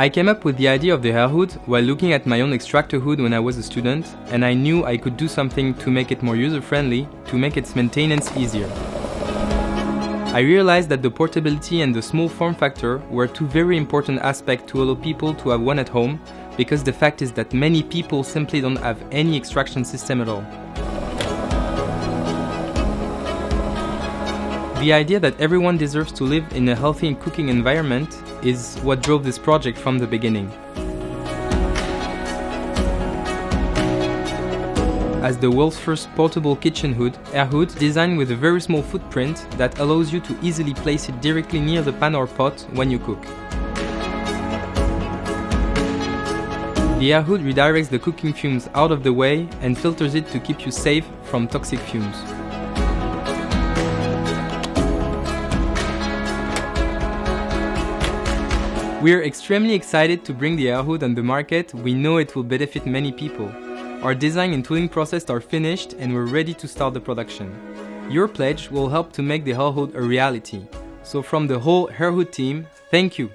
I came up with the idea of the AirHood while looking at my own extractor hood when I was a student, and I knew I could do something to make it more user-friendly, to make its maintenance easier. I realized that the portability and the small form factor were two very important aspects to allow people to have one at home, because the fact is that many people simply don't have any extraction system at all. The idea that everyone deserves to live in a healthy cooking environment is what drove this project from the beginning. As the world's first portable kitchen hood, AirHood designed with a very small footprint that allows you to easily place it directly near the pan or pot when you cook. The AirHood redirects the cooking fumes out of the way and filters it to keep you safe from toxic fumes. We are extremely excited to bring the AirHood on the market. We know it will benefit many people. Our design and tooling process are finished and we're ready to start the production. Your pledge will help to make the AirHood a reality. So from the whole AirHood team, thank you.